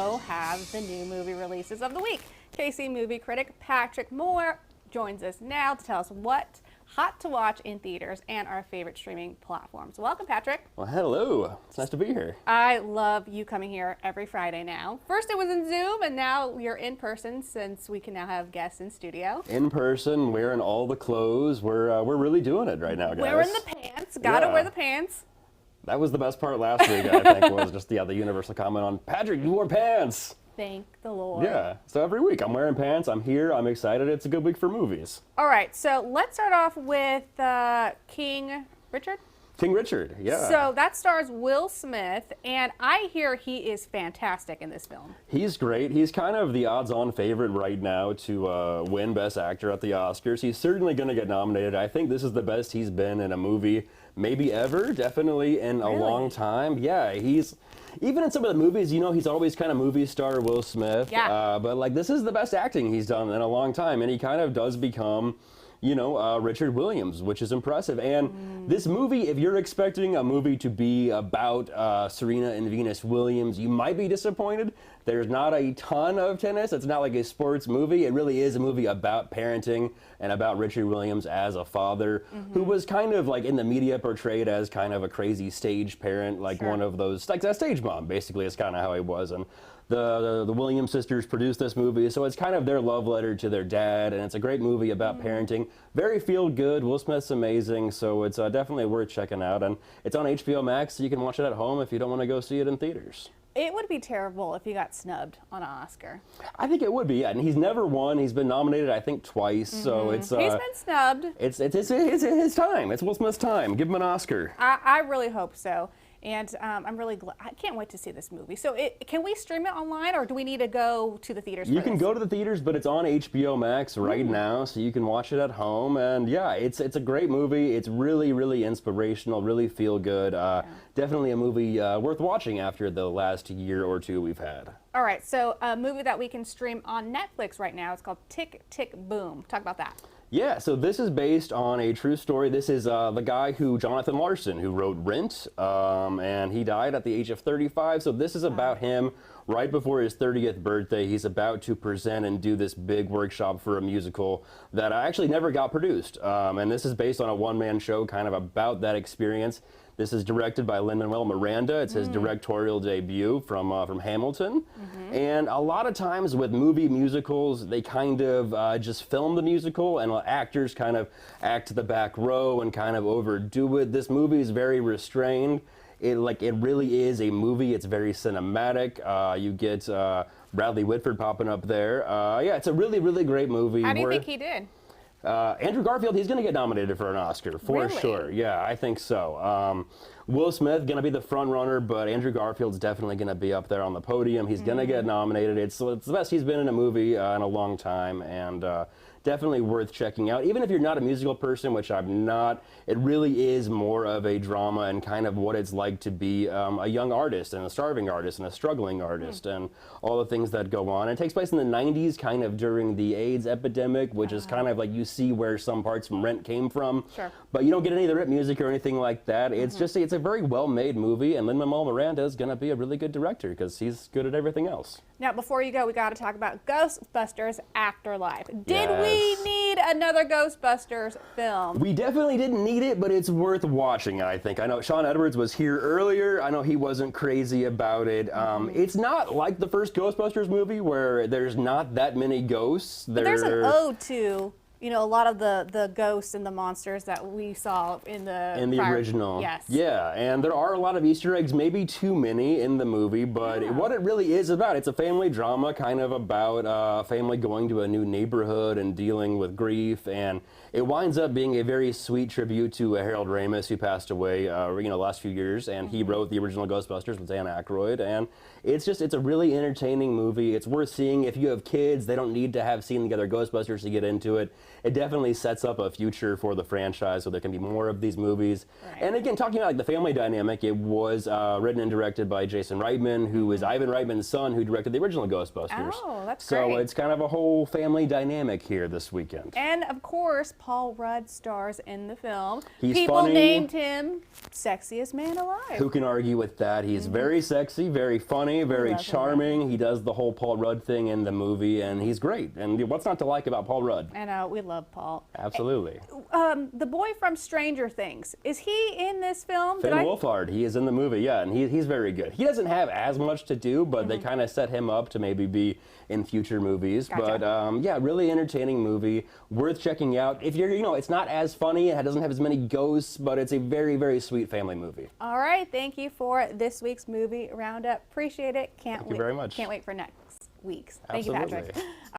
also have the new movie releases of the week. KC movie critic Patrick Moore joins us now to tell us what hot to watch in theaters and our favorite streaming platforms. Welcome, Patrick. Well, hello. It's nice to be here. I love you coming here every Friday now. First it was in Zoom, and now you're in person since we can now have guests in studio. In person, wearing all the clothes. We're really doing it right now, guys. Wearing the pants. Gotta wear the pants. That was the best part last week, I think, was just the universal comment on, Patrick, you wore pants. Thank the Lord. Yeah, so every week I'm wearing pants, I'm here, I'm excited, it's a good week for movies. All right, so let's start off with King Richard. King Richard, yeah. So that stars Will Smith, and I hear he is fantastic in this film. He's great. He's kind of the odds-on favorite right now to win Best Actor at the Oscars. He's certainly going to get nominated. I think this is the best he's been in a movie, maybe ever, definitely in a long time. Yeah, he's... Even in some of the movies, you know, he's always kind of movie star Will Smith. Yeah. But, like, this is the best acting he's done in a long time, and he kind of does become... you know, Richard Williams, which is impressive. And this movie, if you're expecting a movie to be about Serena and Venus Williams, you might be disappointed. There's not a ton of tennis. It's not like a sports movie. It really is a movie about parenting and about Richard Williams as a father who was kind of like in the media portrayed as kind of a crazy stage parent, like one of those, like that stage mom, basically, is kind of how he was. And the Williams sisters produced this movie, so it's kind of their love letter to their dad, and it's a great movie about parenting. Very feel-good. Will Smith's amazing, so it's definitely worth checking out. And it's on HBO Max, so you can watch it at home if you don't want to go see it in theaters. It would be terrible if he got snubbed on an Oscar. I think it would be, yeah. And he's never won. He's been nominated, I think, twice. So it's He's been snubbed. It's his time. It's Will Smith's time. Give him an Oscar. I really hope so. And I'm really glad. I can't wait to see this movie. So can we stream it online, or do we need to go to the theaters? You can go to the theaters, but it's on HBO Max right now, so you can watch it at home. And yeah, it's a great movie. It's really, really inspirational, really feel good. Definitely a movie worth watching after the last year or two we've had. All right, so a movie that we can stream on Netflix right now, it's called Tick, Tick, Boom. Talk about that. Yeah, so this is based on a true story. This is the guy Jonathan Larson, who wrote Rent, and he died at the age of 35. So this is about him right before his 30th birthday. He's about to present and do this big workshop for a musical that actually never got produced. And this is based on a one-man show kind of about that experience. This is directed by Lin-Manuel Miranda. It's his directorial debut from Hamilton. And a lot of times with movie musicals, they kind of just film the musical and actors kind of act to the back row and kind of overdo it. This movie is very restrained. It really is a movie. It's very cinematic. You get Bradley Whitford popping up there. Yeah, it's a really, really great movie. How do you think he did? Andrew Garfield, he's going to get nominated for an Oscar, for sure. Yeah, I think so. Will Smith, going to be the front runner, but Andrew Garfield's definitely going to be up there on the podium. He's going to get nominated. It's the best he's been in a movie in a long time, and definitely worth checking out. Even if you're not a musical person, which I'm not, it really is more of a drama and kind of what it's like to be a young artist and a starving artist and a struggling artist and all the things that go on. It takes place in the 90s, kind of during the AIDS epidemic, which is kind of like you see where some parts from Rent came from. Sure. But you don't get any of the rip music or anything like that. It's just, it's a very well-made movie, and Lin-Manuel Miranda is going to be a really good director because he's good at everything else. Now, before you go, we got to talk about Ghostbusters Afterlife. Did we need another Ghostbusters film? We definitely didn't need it, but it's worth watching, I think. I know Sean Edwards was here earlier. I know he wasn't crazy about it. It's not like the first Ghostbusters movie where there's not that many ghosts. But there's an ode to, you know, a lot of the ghosts and the monsters that we saw in the original. Yes. Yeah, and there are a lot of Easter eggs, maybe too many in the movie, but what it really is about, it's a family drama kind of about a family going to a new neighborhood and dealing with grief, and it winds up being a very sweet tribute to Harold Ramis, who passed away, last few years, and he wrote the original Ghostbusters with Dan Aykroyd, and it's a really entertaining movie. It's worth seeing if you have kids. They don't need to have seen together Ghostbusters to get into it. it definitely sets up a future for the franchise, so there can be more of these movies. Right. And again, talking about like the family dynamic, it was written and directed by Jason Reitman, who is Ivan Reitman's son, who directed the original Ghostbusters. Oh, that's so great. it's kind of a whole family dynamic here this weekend. And of course, Paul Rudd stars in the film. He's People funny. named him sexiest man alive. Who can argue with that? He's very sexy, very funny, very love him. charming. He does the whole Paul Rudd thing in the movie, and he's great. And what's not to like about Paul Rudd? And we love Paul. Absolutely. The boy from Stranger Things, is he in this film? Finn Wolfhard, he is in the movie, yeah, and he's very good. He doesn't have as much to do, but they kind of set him up to maybe be in future movies. Gotcha. But yeah, really entertaining movie, worth checking out. If you're, it's not as funny, it doesn't have as many ghosts, but it's a very, very sweet family movie. All right, thank you for this week's movie roundup. Appreciate it. Thank you very much. Can't wait for next week's. Thank Absolutely. you, Patrick.